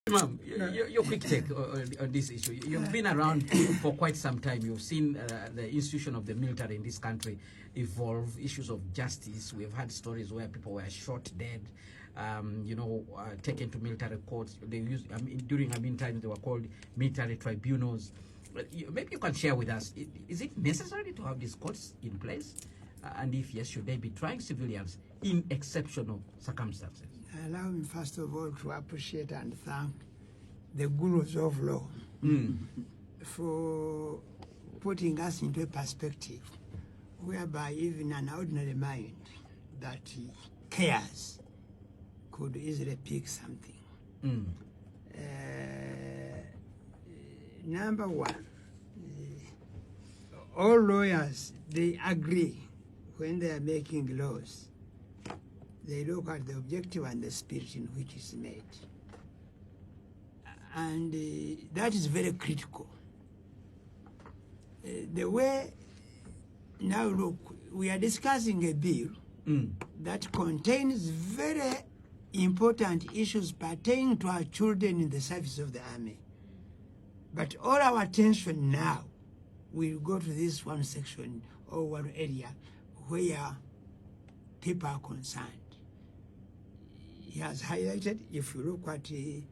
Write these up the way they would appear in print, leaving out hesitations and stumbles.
Imam, your quick take on this issue. You've been around for quite some time. You've seen the institution of the military in this country evolve, issues of justice. We've had stories where people were shot dead, taken to military courts. They used, during Amin times, they were called military tribunals. Maybe you can share with us, is it necessary to have these courts in place? And if yes, should they be trying civilians in exceptional circumstances? Allow me first of all to appreciate and thank the gurus of law for putting us into a perspective whereby even an ordinary mind that cares could easily pick something. Number one, all lawyers, they agree when they are making laws. They look at the objective and the spirit in which it's made. And that is very critical. The way, now look, we are discussing a bill that contains very important issues pertaining to our children in the service of the army. But all our attention now will go to this one section or one area where people are concerned. He has highlighted, if you look at the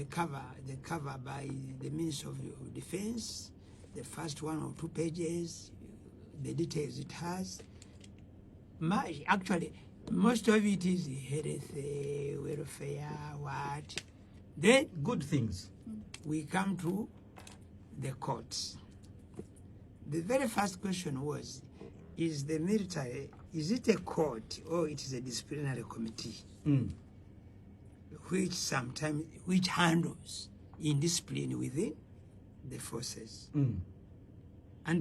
cover by the Minister of Defense, the first 1 or 2 pages, the details it has. Actually, most of it is health, welfare, what. Then, good things. We come to the courts. The very first question was, is the military, is it a court or it is a disciplinary committee which handles indiscipline within the forces? And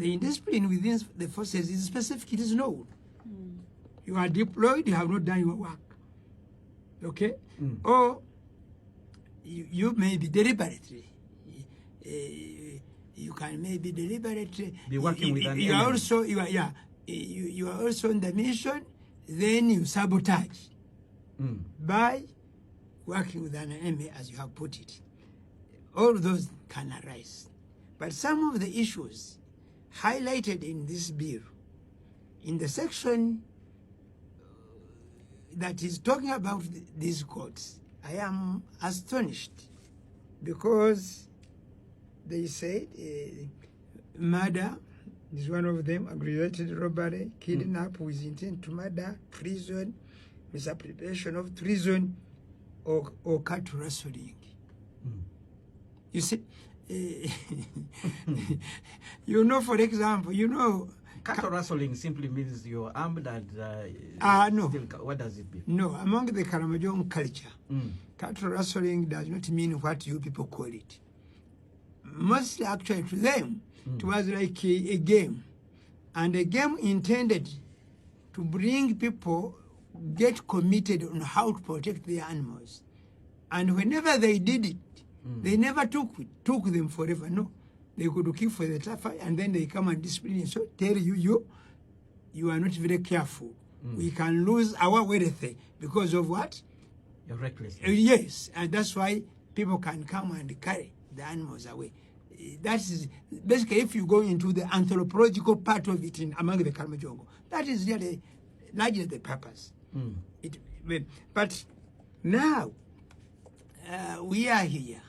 the indiscipline within the forces is specific, it is known. You are deployed, you have not done your work. Okay? Or you may be deliberately, you can maybe deliberately be working with an enemy. You are also on the mission, then you sabotage by working with an enemy, as you have put it. All those can arise. But some of the issues highlighted in this bill, in the section that is talking about these courts, I am astonished because they said murder is one of them, aggravated robbery, kidnap with intent to murder, treason, misappropriation of treason, or cattle rustling. You see, for example, cattle rustling simply means you're armed and no. What does it mean? No, among the Karamojong culture, cattle rustling does not mean what you people call it. Mostly actually to them, it was like a game. And a game intended to bring people get committed on how to protect their animals. And whenever they did it, they never took them forever, no. They could keep for the tough, and then they come and discipline you. So tell you are not very careful. We can lose our wealth because of what? You're reckless. Yes, and that's why people can come and carry the animals away. That is basically, if you go into the anthropological part of it among the Karamojong, that is really largely the purpose. But now we are here.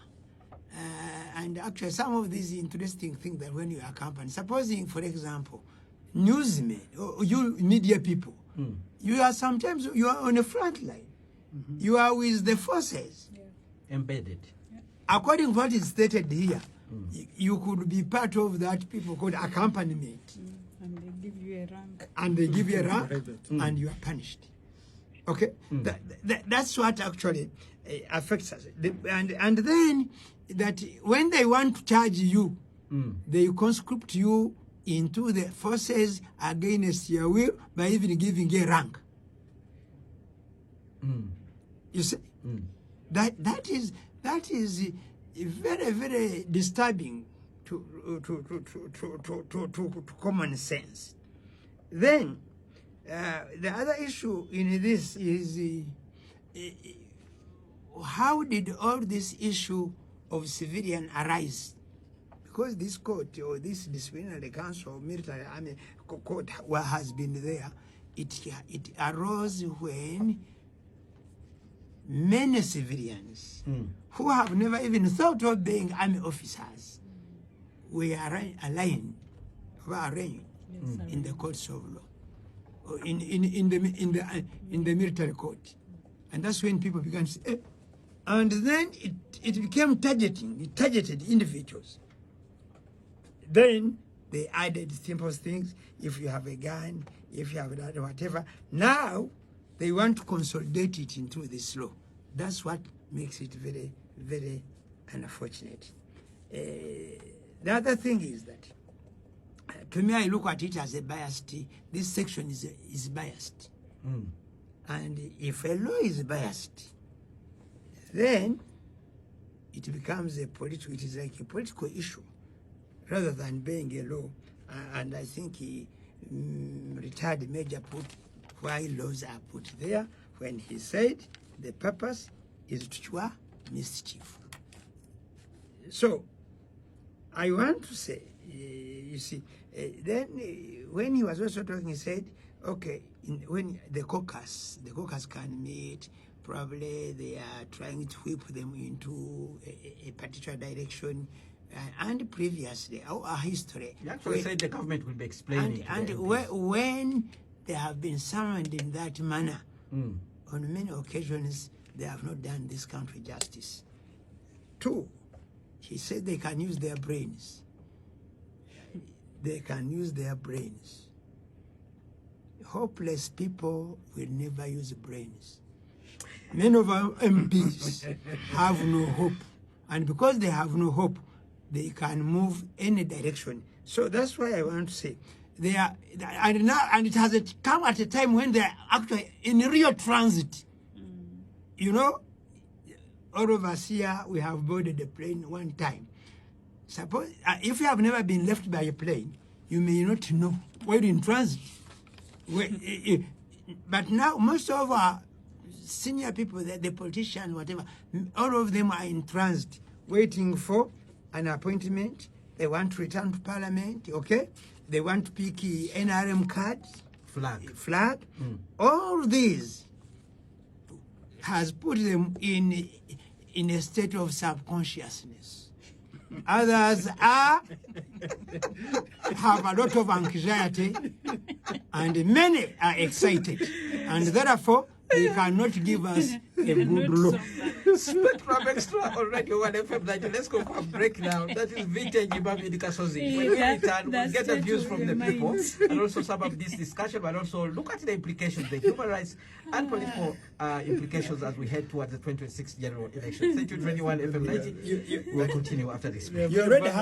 And actually, some of these interesting things that when you accompany, supposing, for example, newsmen or you media people, you are sometimes on the front line. You are with the forces. Embedded. According to what is stated here, you could be part of that people called accompaniment. And they give you a rank. And they give you a rank, and you are punished. Okay? That's what actually affects us. And then, that when they want to charge you, they conscript you into the forces against your will by even giving you a rank. You see, that is very, very disturbing to common sense. Then the other issue in this is how did all this issue of civilian arise? Because this court or this disciplinary council, military army court has been there, it arose when many civilians who have never even thought of being army officers were arraigned in the courts of law, or in the military court, and that's when people began to say, and then it became targeting. It targeted individuals. Then they added simple things. If you have a gun, if you have that, whatever. Now they want to consolidate it into this law. That's what makes it very, very unfortunate. The other thing is that, to me, I look at it as a biased. This section is biased. And if a law is biased, then it becomes a political, it is like a political issue rather than being a law. And I think retired Major put why laws are put there when he said the purpose is to cure mischief. So I want to say, you see, then when he was also talking, he said, okay, when the caucus can meet, probably they are trying to whip them into a particular direction. And previously, our history. You actually said the government will be explaining. And when they have been summoned in that manner, on many occasions, they have not done this country justice. 2, he said they can use their brains. They can use their brains. Hopeless people will never use brains. Many of our MPs have no hope. And because they have no hope, they can move any direction. So that's why I want to say, they are, and it has come at a time when they are actually in real transit. You know, all of us here, we have boarded a plane one time. Suppose, if you have never been left by a plane, you may not know where in transit. But now, most of our senior people, the politicians, whatever, all of them are in transit, waiting for an appointment. They want to return to parliament, okay? They want to pick NRM card, flag. All these has put them in a state of subconsciousness. Others have a lot of anxiety, and many are excited, and therefore they cannot give us a good look. Spectrum Extra on Radio 1 FM 90. Let's go for a break now. That is vintage Imam in Kasozi. When we return, we'll get the views from the people and also some of this discussion, but also look at the implications, the human rights and political implications as we head towards the 2026 general election. Stay tuned, Radio 1 FM 90. We'll continue after this break. You already have